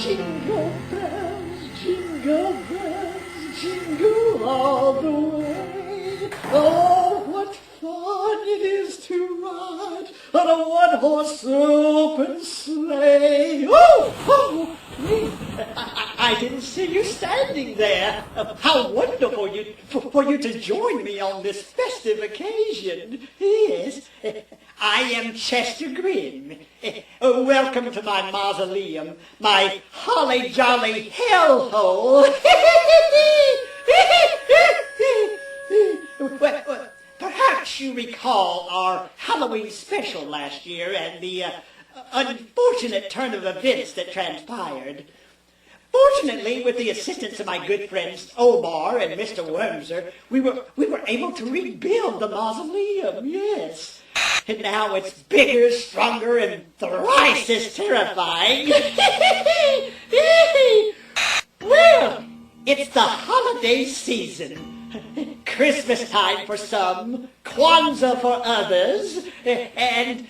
Jingle bells, jingle all the way. Oh, what fun it is to ride on a one-horse open sleigh. Oh, I didn't see you standing there. How wonderful for you to join me on this festive occasion. Yes, I am Chester Grin. Welcome to my mausoleum, my holly jolly hellhole. Well, perhaps you recall our Halloween special last year and the unfortunate turn of events that transpired. Fortunately, with the assistance of my good friends Omar and Mr. Wormser, we were able to rebuild the mausoleum, yes. And now it's bigger, stronger, and thrice as terrifying. Well, it's the holiday season. Christmas time for some, Kwanzaa for others, and...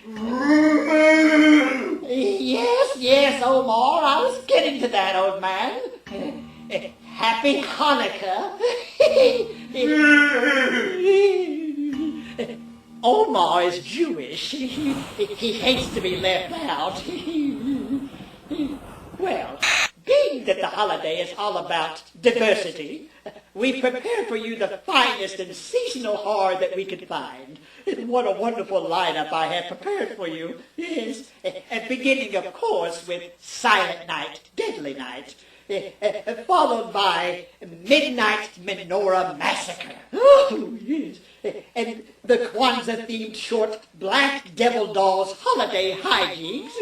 Yes, Omar, I was getting to that, old man. Happy Hanukkah. Omar is Jewish. He hates to be left out. Well, being that the holiday is all about diversity, we prepared for you the finest and seasonal horror that we could find. And what a wonderful lineup I have prepared for you. Yes, and beginning, of course, with Silent Night, Deadly Night, followed by Midnight Menorah Massacre. Oh, yes. And the Kwanzaa-themed short Black Devil Dolls Holiday Hijinks.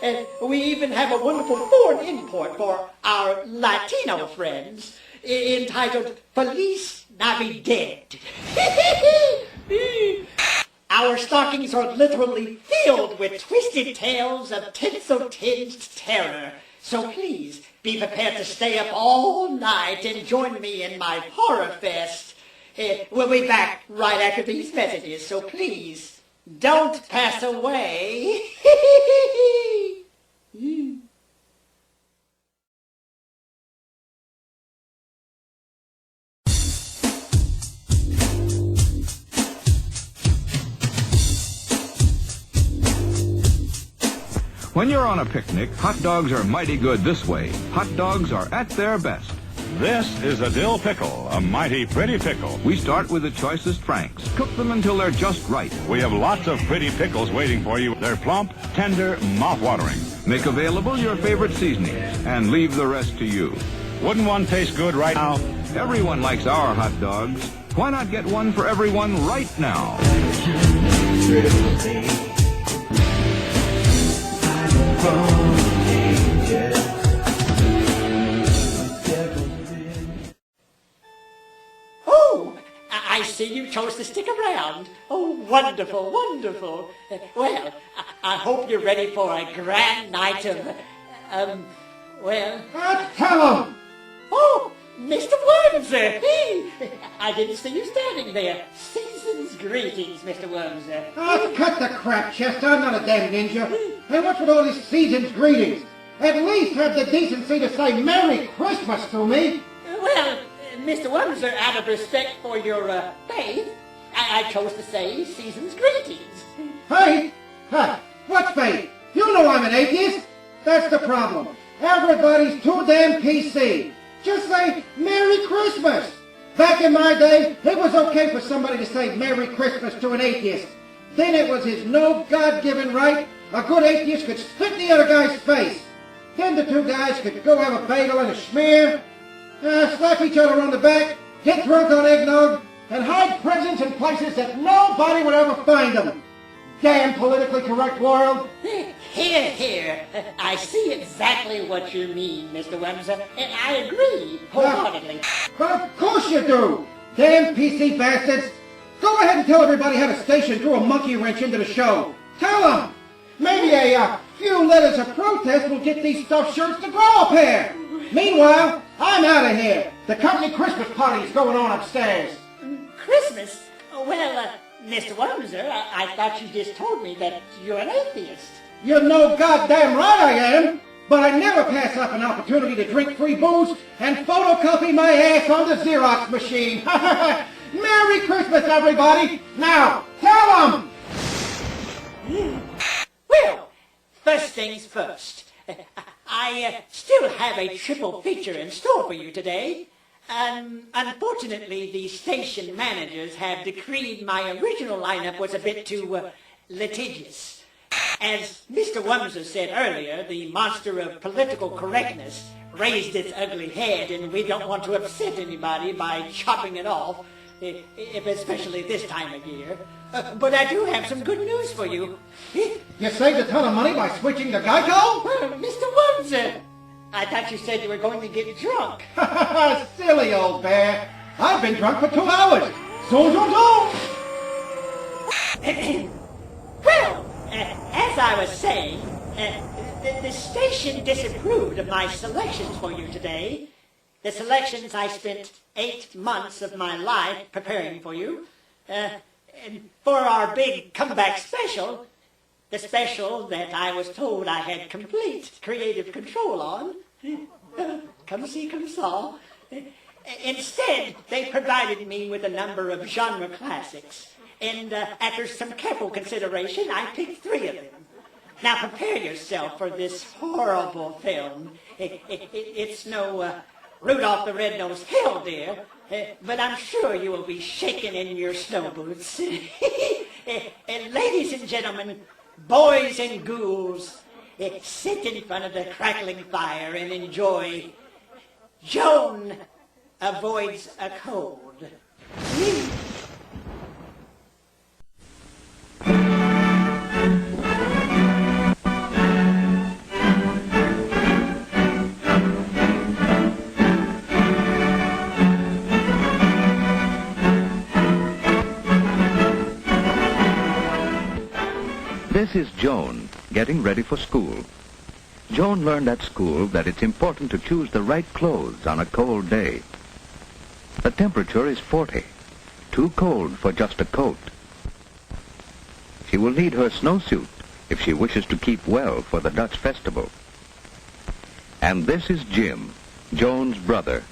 And we even have a wonderful foreign import for our Latino friends entitled Feliz Navidad. Our stockings are literally filled with twisted tales of tinsel-tinged terror. So please be prepared to stay up all night and join me in my horror fest. We'll be back right after these messages, so please don't pass away. When you're on a picnic, hot dogs are mighty good this way. Hot dogs are at their best. This is a dill pickle, a mighty pretty pickle. We start with the choicest franks. Cook them until they're just right. We have lots of pretty pickles waiting for you. They're plump, tender, mouth-watering. Make available your favorite seasonings and leave the rest to you. Wouldn't one taste good right now? Everyone likes our hot dogs. Why not get one for everyone right now? Oh, I see you chose to stick around. Oh, wonderful, wonderful. Well, I hope you're ready for a grand night of, well... Tell him! Oh, Mr. Wormser! I didn't see you standing there. Season's greetings, Mr. Wormser. Oh, cut the crap, Chester. I'm not a damn ninja. Hey, what's with all these season's greetings? At least have the decency to say Merry Christmas to me. Well, Mr. Wormser, out of respect for your faith, I chose to say season's greetings. Faith? Huh, what faith? You know I'm an atheist. That's the problem. Everybody's too damn PC. Just say Merry Christmas. Back in my day, it was okay for somebody to say Merry Christmas to an atheist. Then it was his no God-given right. A good atheist could spit in the other guy's face. Then the two guys could go have a bagel and a schmear, slap each other on the back, get drunk on eggnog, and hide presents in places that nobody would ever find them. Damn politically correct world. Here, here. I see exactly what you mean, Mr. Wemser, and I agree wholeheartedly. But of course you do. Damn PC bastards. Go ahead and tell everybody how the station threw a monkey wrench into the show. Tell them. Maybe a few letters of protest will get these stuffed shirts to grow a pair. Meanwhile, I'm out of here. The company Christmas party's going on upstairs. Christmas? Well, Mr. Wemser, I thought you just told me that you're an atheist. You know goddamn right I am. But I never pass up an opportunity to drink free booze and photocopy my ass on the Xerox machine. Merry Christmas, everybody. Now, tell them. Well, first things first. I still have a triple feature in store for you today. Unfortunately, the station managers have decreed my original lineup was a bit too litigious. As Mr. Wemser said earlier, the monster of political correctness raised its ugly head, and we don't want to upset anybody by chopping it off, especially this time of year. But I do have some good news for you. You saved a ton of money by switching to Geico? Mr. Wemser, I thought you said you were going to get drunk. Silly old bear. I've been drunk for 2 hours. So. Well, as I was saying, the station disapproved of my selections for you today. The selections I spent 8 months of my life preparing for you. And for our big comeback special, the special that I was told I had complete creative control on, come see, come saw. Instead, they provided me with a number of genre classics. And after some careful consideration, I picked 3 of them. Now prepare yourself for this horrible film. It's no Rudolph the Red-Nosed Hell, dear, but I'm sure you will be shaking in your snow boots. And ladies and gentlemen, boys and ghouls, sit in front of the crackling fire and enjoy Joan Avoids a Cold. This is Joan, getting ready for school. Joan learned at school that it's important to choose the right clothes on a cold day. The temperature is 40, too cold for just a coat. She will need her snowsuit if she wishes to keep well for the Dutch festival. And this is Jim, Joan's brother.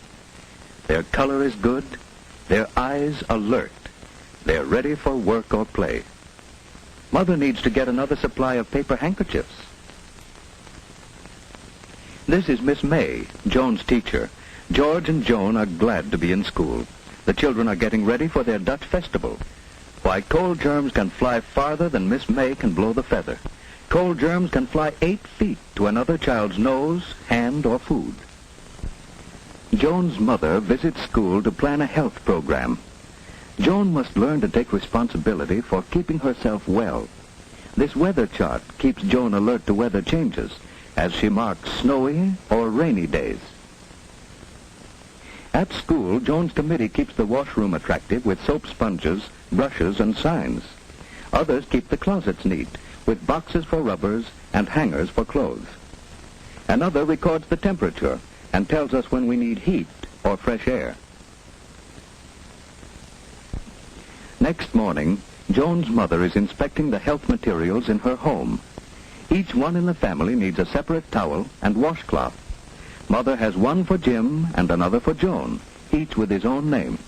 Their color is good, their eyes alert. They're ready for work or play. Mother needs to get another supply of paper handkerchiefs. This is Miss May, Joan's teacher. George and Joan are glad to be in school. The children are getting ready for their Dutch festival. Why, cold germs can fly farther than Miss May can blow the feather. Cold germs can fly 8 feet to another child's nose, hand, or food. Joan's mother visits school to plan a health program. Joan must learn to take responsibility for keeping herself well. This weather chart keeps Joan alert to weather changes as she marks snowy or rainy days. At school, Joan's committee keeps the washroom attractive with soap sponges, brushes, and signs. Others keep the closets neat with boxes for rubbers and hangers for clothes. Another records the temperature and tells us when we need heat or fresh air. Next morning, Joan's mother is inspecting the health materials in her home. Each one in the family needs a separate towel and washcloth. Mother has one for Jim and another for Joan, each with his own name.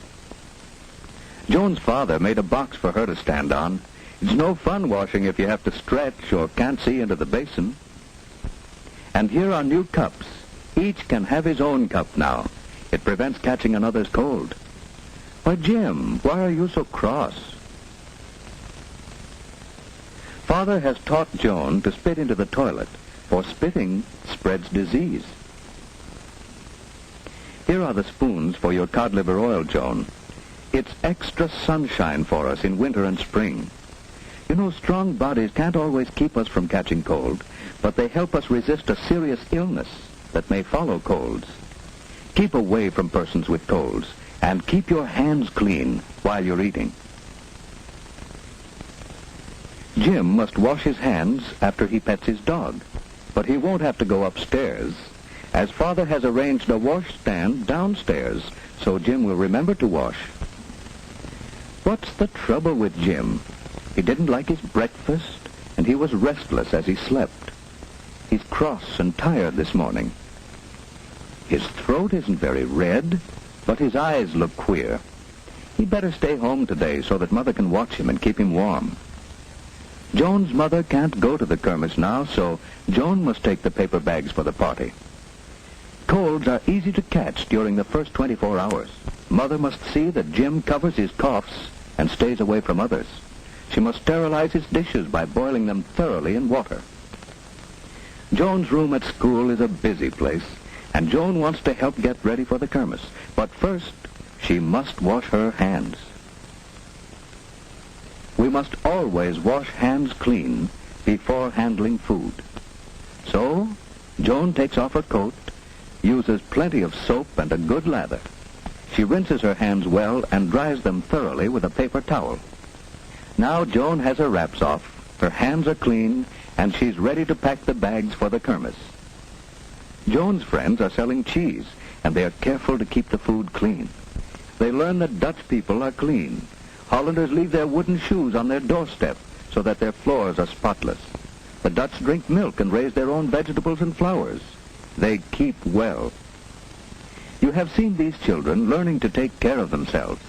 Joan's father made a box for her to stand on. It's no fun washing if you have to stretch or can't see into the basin. And here are new cups. Each can have his own cup now. It prevents catching another's cold. Why, Jim, why are you so cross? Father has taught Joan to spit into the toilet, for spitting spreads disease. Here are the spoons for your cod liver oil, Joan. It's extra sunshine for us in winter and spring. You know, strong bodies can't always keep us from catching cold, but they help us resist a serious illness that may follow colds. Keep away from persons with colds, and keep your hands clean while you're eating. Jim must wash his hands after he pets his dog, but he won't have to go upstairs, as Father has arranged a washstand downstairs, so Jim will remember to wash. What's the trouble with Jim? He didn't like his breakfast, and he was restless as he slept. He's cross and tired this morning. His throat isn't very red, but his eyes look queer. He'd better stay home today so that Mother can watch him and keep him warm. Joan's mother can't go to the kermis now, so Joan must take the paper bags for the party. Colds are easy to catch during the first 24 hours. Mother must see that Jim covers his coughs and stays away from others. She must sterilize his dishes by boiling them thoroughly in water. Joan's room at school is a busy place, and Joan wants to help get ready for the kermis. But first, she must wash her hands. We must always wash hands clean before handling food. So, Joan takes off her coat, uses plenty of soap and a good lather. She rinses her hands well and dries them thoroughly with a paper towel. Now Joan has her wraps off, her hands are clean, and she's ready to pack the bags for the kermis. Joan's friends are selling cheese, and they are careful to keep the food clean. They learn that Dutch people are clean. Hollanders leave their wooden shoes on their doorstep so that their floors are spotless. The Dutch drink milk and raise their own vegetables and flowers. They keep well. You have seen these children learning to take care of themselves.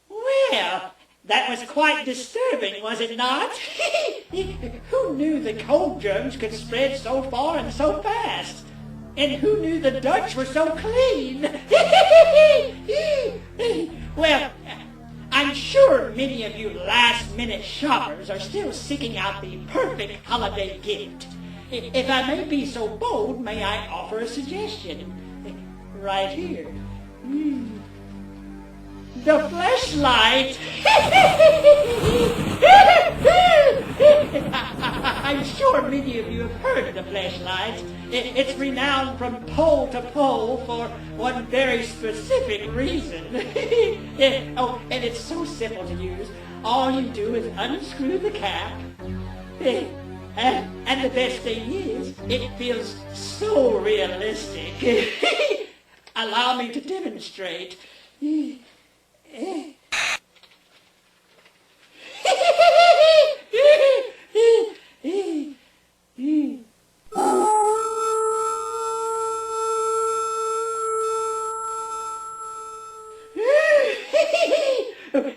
Well, that was quite disturbing, was it not? Who knew the cold germs could spread so far and so fast? And who knew the Dutch were so clean? Well, I'm sure many of you last-minute shoppers are still seeking out the perfect holiday gift. If I may be so bold, may I offer a suggestion? Right here. The fleshlight. I'm sure many of you have heard of the fleshlight. It's renowned from pole to pole for one very specific reason. Oh, and it's so simple to use. All you do is unscrew the cap. And the best thing is, it feels so realistic. Allow me to demonstrate.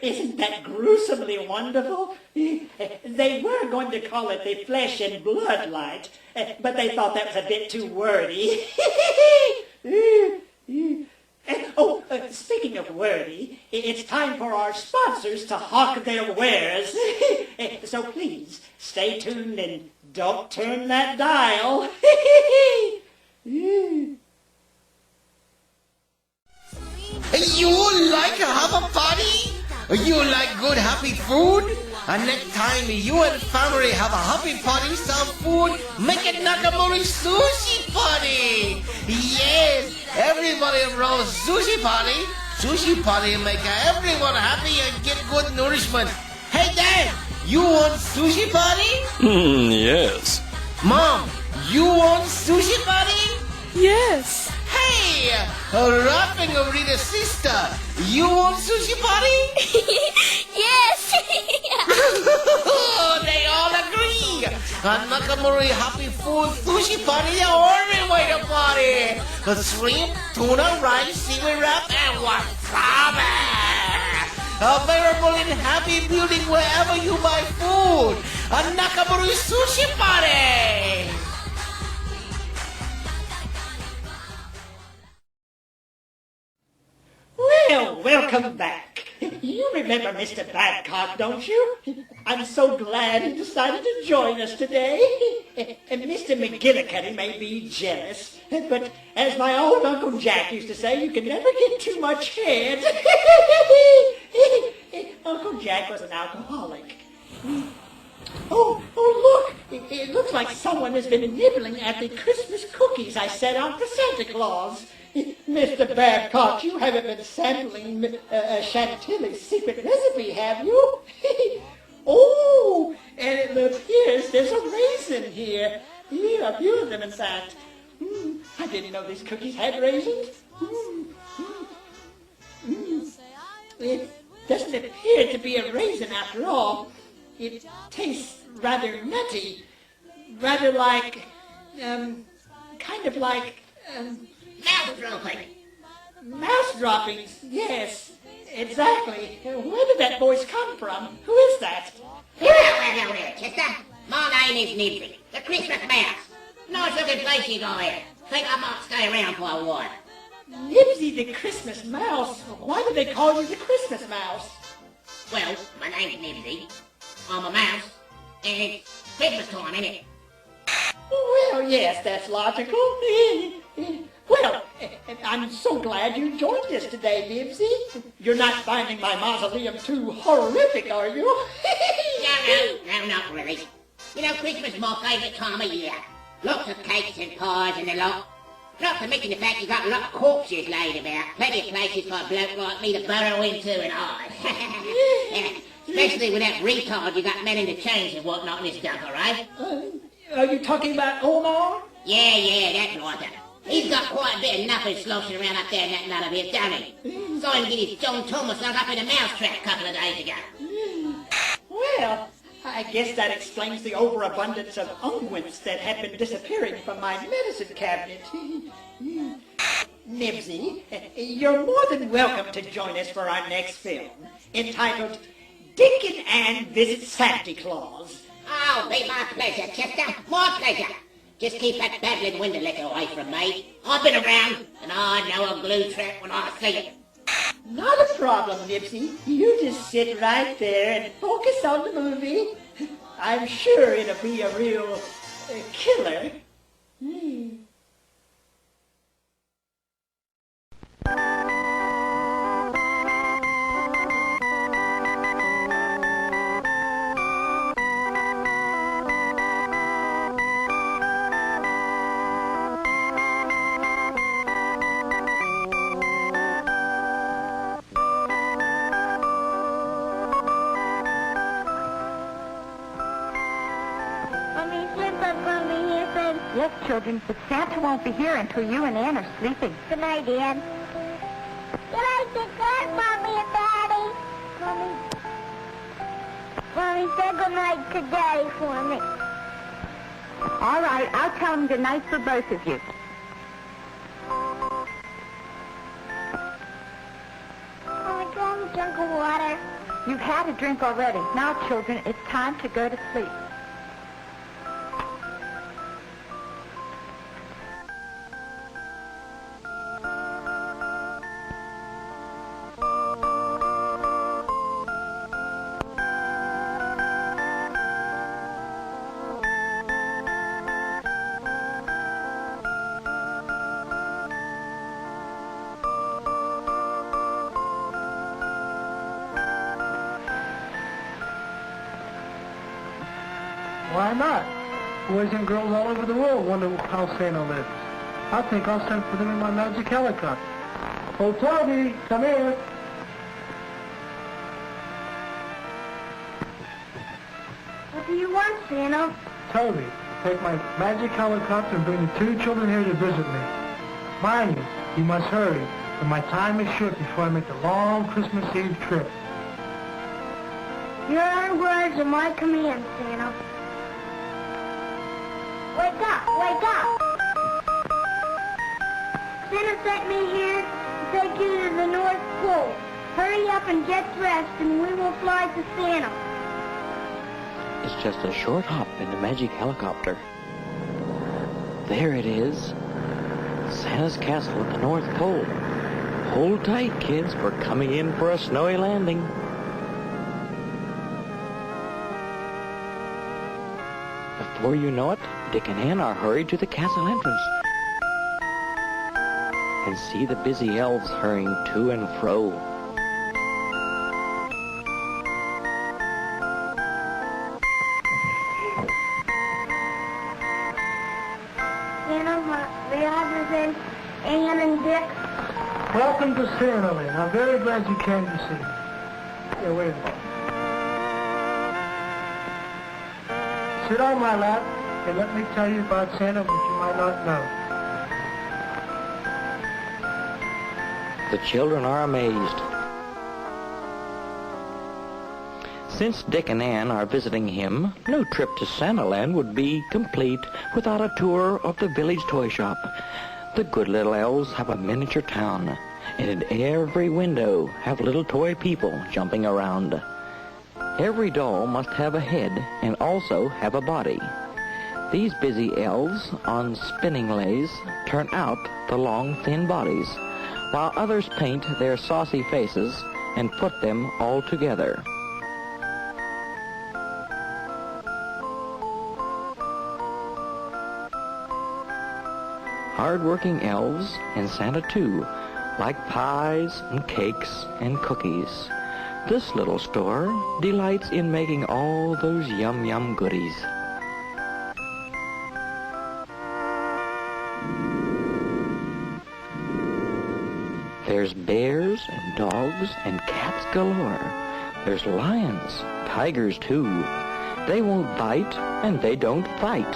Isn't that gruesomely wonderful? They were going to call it the flesh and blood light, but they thought that was a bit too wordy. Oh, speaking of wordy, it's time for our sponsors to hawk their wares. So please, stay tuned and don't turn that dial. You like to have a party? You like good happy food? And next time you and family have a happy party, some food, make it Nakamori Sushi Party! Yes, everybody around Sushi Party. Sushi Party make everyone happy and get good nourishment. Hey Dad, you want Sushi Party? Yes. Mom, you want Sushi Party? Yes. Hey, rapping over the sister, you want Sushi Party? Yes! They all agree. A Nakamori Happy Food Sushi Party, the only way to party. The shrimp, tuna, rice, seaweed wrap, and wasabi. Available in Happy Building wherever you buy food. A Nakamori Sushi Party. Well, welcome back. You remember Mr. Badcock, don't you? I'm so glad he decided to join us today. And Mr. McGillicuddy may be jealous, but as my old Uncle Jack used to say, you can never get too much head. Uncle Jack was an alcoholic. Oh, look! It looks like someone has been nibbling at the Christmas cookies I set out for Santa Claus. Mr. Babcock, you haven't been sampling Chantilly's secret recipe, have you? Oh, and it appears there's a raisin here. Yeah, a few of them, in fact. I didn't know these cookies had raisins. It doesn't appear to be a raisin after all. It tastes rather nutty, rather like, kind of like, Mouse dropping. mouse droppings. Yes, exactly. Where did that voice come from? Who is that? Well, Chester. My name is Nibsy, the Christmas mouse. Nice looking place you got here. Think I might stay around for a while. Nibsy the Christmas Mouse. Why do they call you the Christmas Mouse? Well, my name's Nibsy. I'm a mouse, and it's Christmas time, isn't it? Well, yes, that's logical. Well, I'm so glad you joined us today, Nibsy. You're not finding my mausoleum too horrific, are you? No, not really. You know, Christmas is my favourite time of year. Lots of cakes and pies and the lot. Not to mention the fact you got a lot of corpses laid about. Plenty of places for a bloke like me to burrow into and hide. Yeah, especially with that retard you got men in the chains and whatnot in this dumper, right? Are you talking about Omar? Yeah, that's right. He's got quite a bit of nothing sloshing around up there in that nut of his, don't he? Saw him get his John Thomas hung up in a mousetrap a couple of days ago. Well, I guess that explains the overabundance of unguents that had been disappearing from my medicine cabinet. Nibsy, you're more than welcome to join us for our next film, entitled Dick and Ann Visit Santy Claus. Oh, be my pleasure, Chester. My pleasure. Just keep that babbling window liquor away from me. I've been around, and I know a glue trap when I see it. Not a problem, Nibsy. You just sit right there and focus on the movie. I'm sure it'll be a real killer. Yes, children, but Santa won't be here until you and Ann are sleeping. Good night, Ann. Good night, good Mommy and Daddy. Mommy, say good night to Daddy for me. All right, I'll tell him good night for both of you. Mommy, can I have a drink of water? You've had a drink already. Now, children, it's time to go to sleep. Why not? Boys and girls all over the world wonder how Santa lives. I think I'll send for them in my magic helicopter. Oh, Toby, come here. What do you want, Santa? Toby, take my magic helicopter and bring the two children here to visit me. Mind you must hurry, for my time is short before I make the long Christmas Eve trip. Your words are my command, Santa. Wake up! Wake up! Santa sent me here to take you to the North Pole. Hurry up and get dressed and we will fly to Santa. It's just a short hop in the magic helicopter. There it is. Santa's castle at the North Pole. Hold tight, kids. We're coming in for a snowy landing. Before you know it, Dick and Ann are hurried to the castle entrance and see the busy elves hurrying to and fro. The others and Ann and Dick. Welcome to Santaland. I'm very glad you came to see me. Here, wait a minute. Sit on my lap and let me tell you about Santa what you might not know. The children are amazed. Since Dick and Ann are visiting him, no trip to Santaland would be complete without a tour of the village toy shop. The good little elves have a miniature town, and in every window have little toy people jumping around. Every doll must have a head and also have a body. These busy elves on spinning lays turn out the long, thin bodies, while others paint their saucy faces and put them all together. Hard-working elves, and Santa too, like pies and cakes and cookies. This little store delights in making all those yum-yum goodies. There's bears and dogs and cats galore. There's lions, tigers too. They won't bite and they don't fight,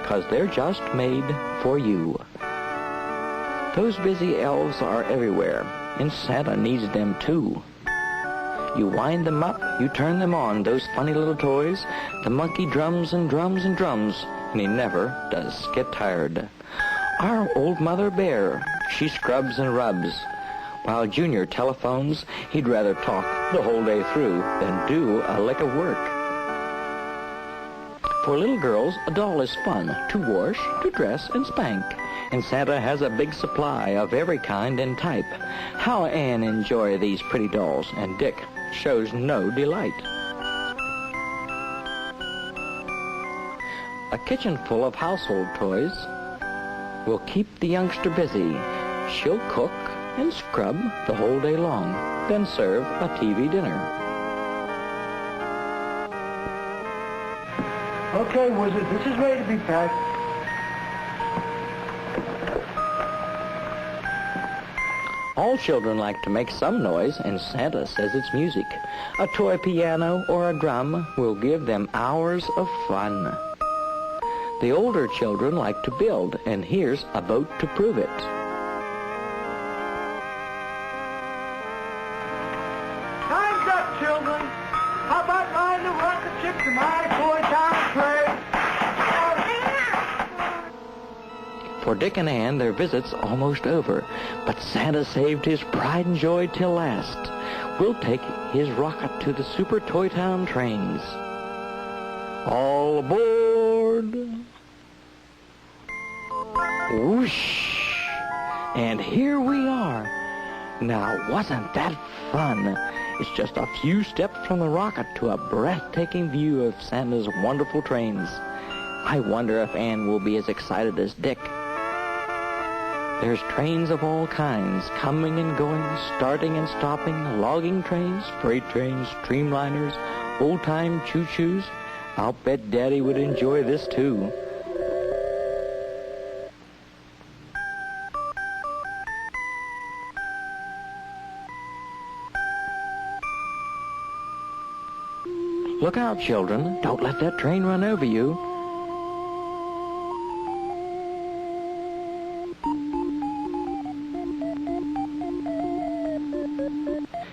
'cause they're just made for you. Those busy elves are everywhere, and Santa needs them too. You wind them up, you turn them on, those funny little toys. The monkey drums and drums and drums, and he never does get tired. Our old Mother Bear, she scrubs and rubs. While Junior telephones, he'd rather talk the whole day through than do a lick of work. For little girls, a doll is fun to wash, to dress, and spank. And Santa has a big supply of every kind and type. How Ann enjoy these pretty dolls, and Dick shows no delight. A kitchen full of household toys will keep the youngster busy. She'll cook and scrub the whole day long, then serve a TV dinner. Okay, Wizard, this is ready to be packed. All children like to make some noise, and Santa says it's music. A toy piano or a drum will give them hours of fun. The older children like to build, and here's a boat to prove it. Time's up, children. How about riding the rocket ship to my toy town play? For Dick and Ann, their visit's almost over, but Santa saved his pride and joy till last. We'll take his rocket to the Super Toy Town trains. All aboard! Whoosh! And here we are. Now, wasn't that fun? It's just a few steps from the rocket to a breathtaking view of Santa's wonderful trains. I wonder if Ann will be as excited as Dick. There's trains of all kinds, coming and going, starting and stopping, logging trains, freight trains, streamliners, old-time choo-choos. I'll bet Daddy would enjoy this too. Look out, children. Don't let that train run over you.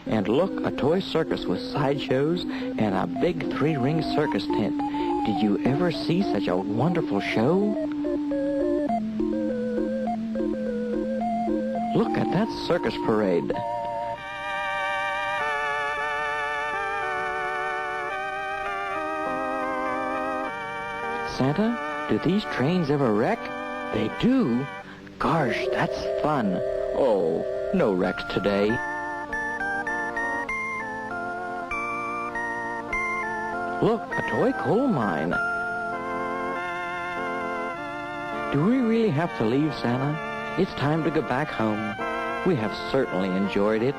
And look, a toy circus with sideshows and a big 3-ring circus tent. Did you ever see such a wonderful show? Look at that circus parade. Santa, do these trains ever wreck? They do? Gosh, that's fun. Oh, No wrecks today. Look, a toy coal mine. Do we really have to leave, Santa? It's time to go back home. We have certainly enjoyed it,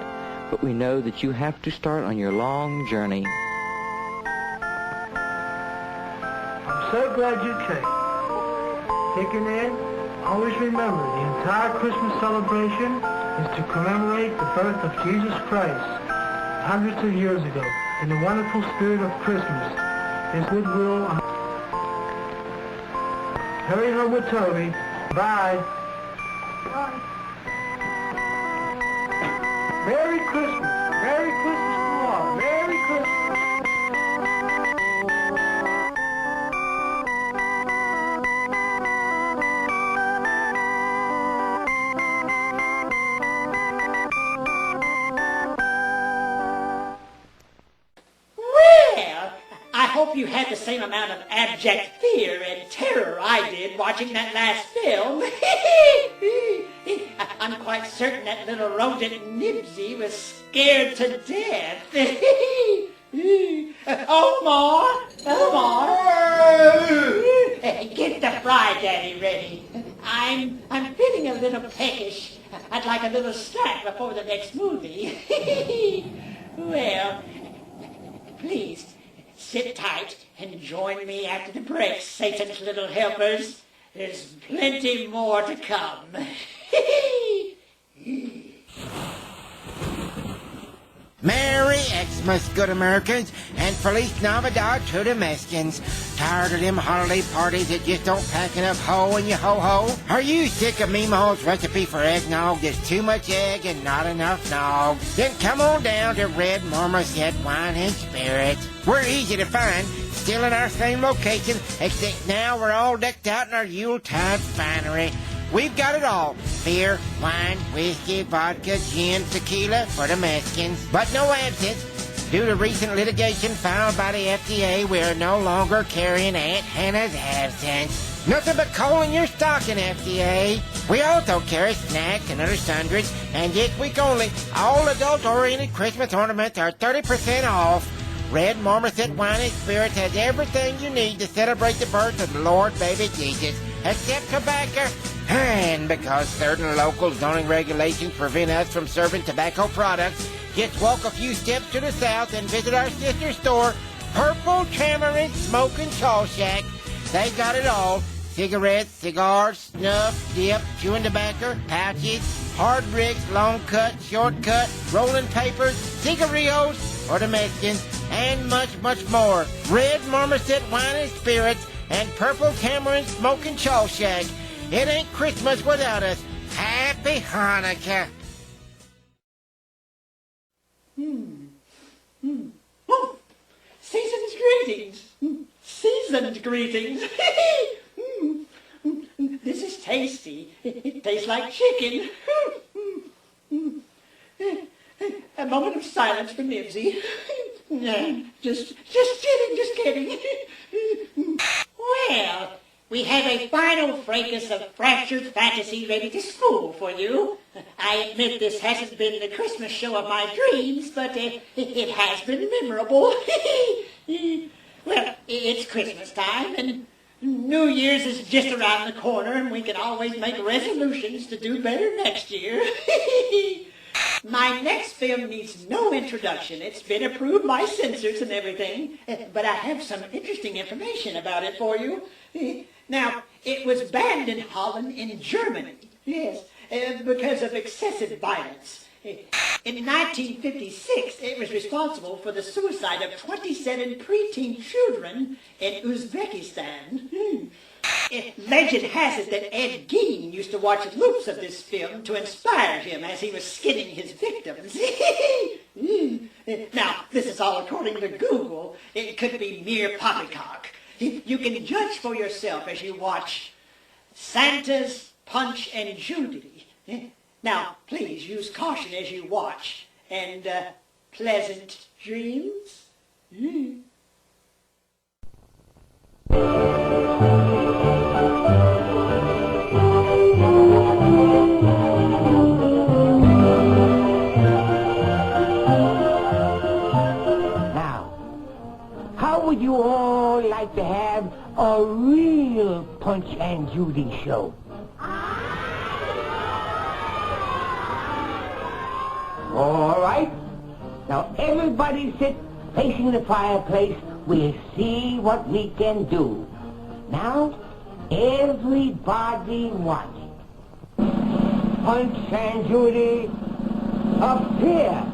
but we know that you have to start on your long journey. I'm so glad you came. Dick and Ed, always remember the entire Christmas celebration is to commemorate the birth of Jesus Christ hundreds of years ago in the wonderful spirit of Christmas, His goodwill. Hurry home with Toby. Bye. Bye. Merry Christmas. Merry Christmas to all. Merry Christmas. Well, I hope you had the same amount of abject fear and terror I did watching that last film. I'm quite certain that little rodent Nibsy was scared to death. Omar! Get the fry daddy ready. I'm feeling a little peckish. I'd like a little snack before the next movie. Well, please, sit tight and join me after the break, Satan's little helpers. There's plenty more to come. Merry Xmas, good Americans, and Feliz Navidad to the Mexicans. Tired of them holiday parties that just don't pack enough hoe in your ho-ho? Are you sick of Meemaw's recipe for eggnog? There's too much egg and not enough nog. Then come on down to Red Marmoset Wine and Spirits. We're easy to find, still in our same location, except now we're all decked out in our Yuletide finery. We've got it all. Beer, wine, whiskey, vodka, gin, tequila for the Mexicans. But no absinthe. Due to recent litigation filed by the FDA, we are no longer carrying Aunt Hannah's absinthe. Nothing but coal in your stocking, FDA. We also carry snacks and other sundries, and this week only, all adult-oriented Christmas ornaments are 30% off. Red Marmoset Wine and Spirits has everything you need to celebrate the birth of the Lord Baby Jesus, except tobacco. And because certain local zoning regulations prevent us from serving tobacco products, just walk a few steps to the south and visit our sister store, Purple Tamarind Smoke and Chaw Shack. They got it all. Cigarettes, cigars, snuff, dip, chewing tobacco, pouches, hard rigs, long cut, short cut, rolling papers, cigarillos for the Mexicans, and much, much more. Red Marmoset Wine and Spirits and Purple Tamarind Smoke and Chaw Shack. It ain't Christmas without us. Happy Hanukkah. Oh, season's greetings. Seasoned greetings. This is tasty. It tastes like chicken. A moment of silence for Nibsy. Just kidding. Well, we have a final fracas of fractured fantasy ready to spool for you. I admit this hasn't been the Christmas show of my dreams, but it has been memorable. Well, it's Christmas time, and New Year's is just around the corner, and we can always make resolutions to do better next year. My next film needs no introduction. It's been approved by censors and everything, but I have some interesting information about it for you. Now, it was banned in Holland in Germany, yes, because of excessive violence. In 1956, it was responsible for the suicide of 27 preteen children in Uzbekistan. Legend has it that Ed Gein used to watch loops of this film to inspire him as he was skinning his victims. Now, this is all according to Google. It could be mere poppycock. You can judge for yourself as you watch Santa's Punch and Judy. Now, please use caution as you watch, and pleasant dreams. would you all like to have a real Punch and Judy show? All right. Now everybody sit facing the fireplace. We'll see what we can do. Now, everybody watch. Punch and Judy, appear.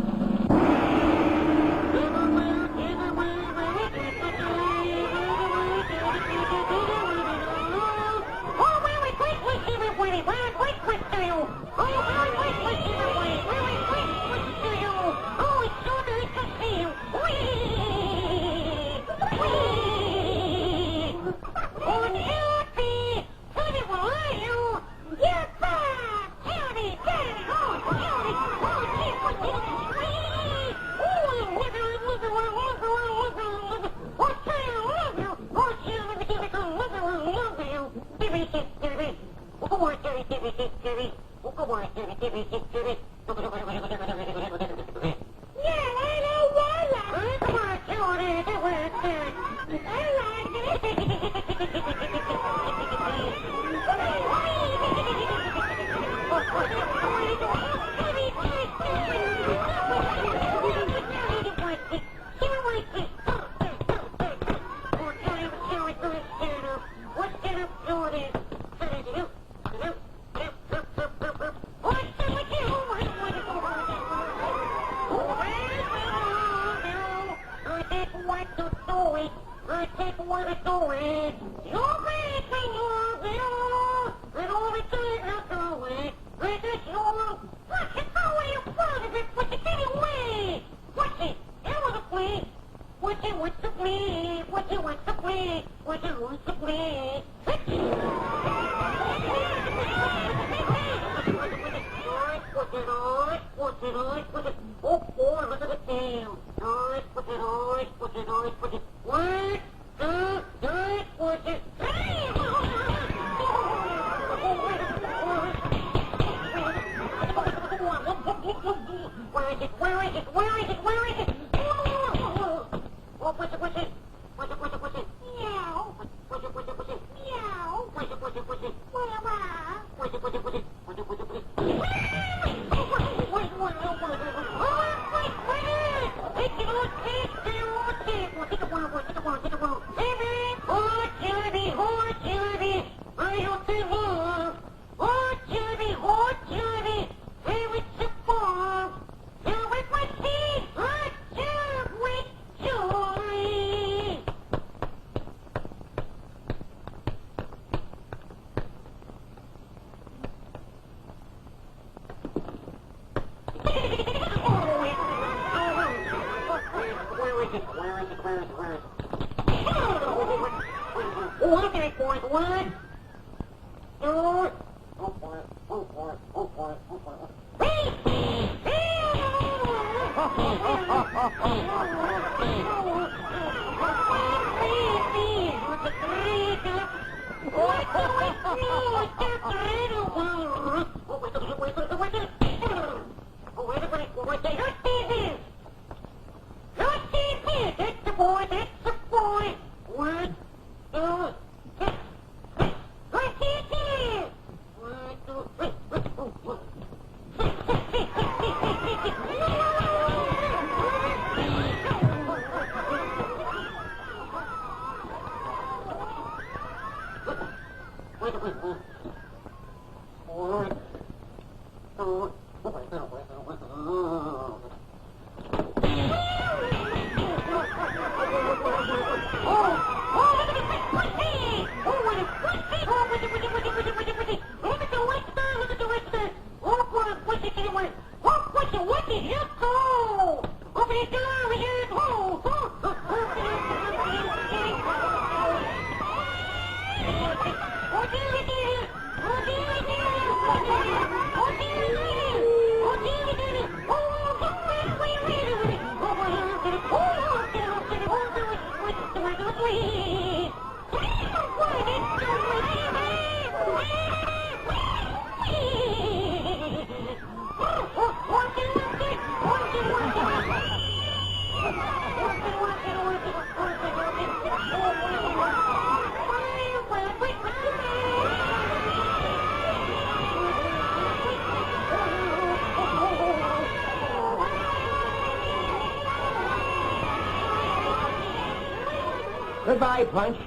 Goodbye, Punch.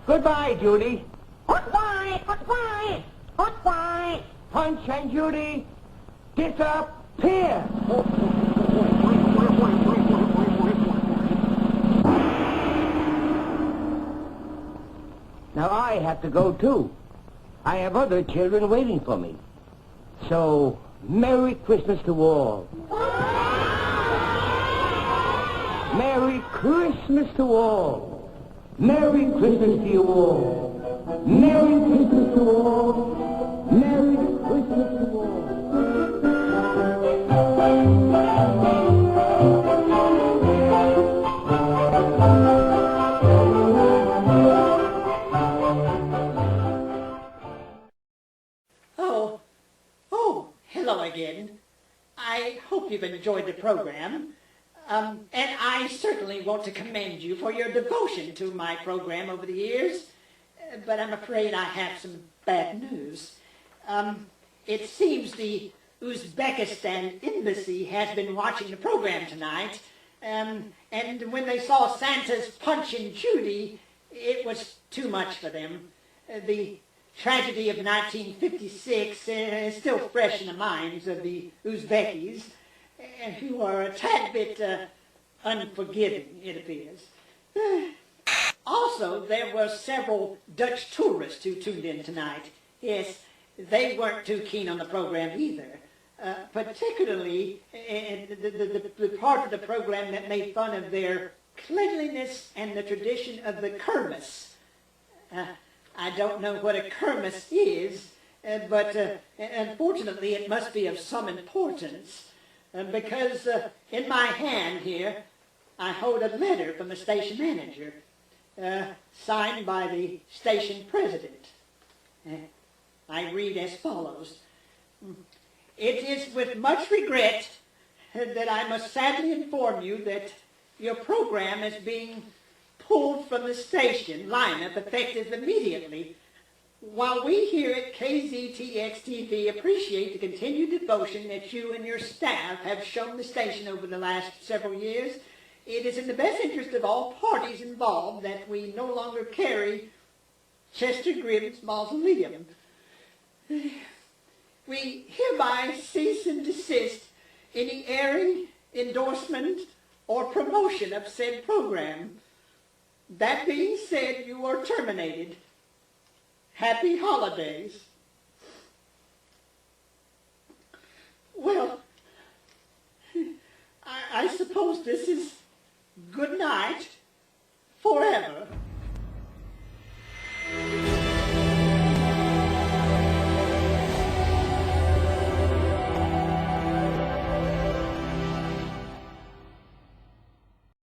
Goodbye, Judy. Goodbye, goodbye, goodbye. Punch and Judy, disappear. Now I have to go too. I have other children waiting for me. So, Merry Christmas to all. Merry Christmas to all. Merry Christmas to you all. Merry Christmas to all. Merry Christmas to all. Hello again. I hope you've enjoyed the program. And I certainly want to commend you for your devotion to my program over the years. But I'm afraid I have some bad news. It seems the Uzbekistan embassy has been watching the program tonight. And when they saw Santa's Punch and Judy, it was too much for them. The tragedy of 1956 is still fresh in the minds of the Uzbekis, who are a tad bit unforgiving, it appears. Also, there were several Dutch tourists who tuned in tonight. Yes, they weren't too keen on the program either. Particularly the part of the program that made fun of their cleanliness and the tradition of the kermis. I don't know what a kermis is, but unfortunately it must be of some importance, because in my hand here I hold a letter from the station manager, signed by the station president. I read as follows. It is with much regret that I must sadly inform you that your program is being pulled from the station lineup effective immediately. While we here at KZTX-TV appreciate the continued devotion that you and your staff have shown the station over the last several years, it is in the best interest of all parties involved that we no longer carry Chester Grimm's Mausoleum. We hereby cease and desist any airing, endorsement, or promotion of said program. That being said, you are terminated. Happy holidays. Well, I suppose this is good night forever.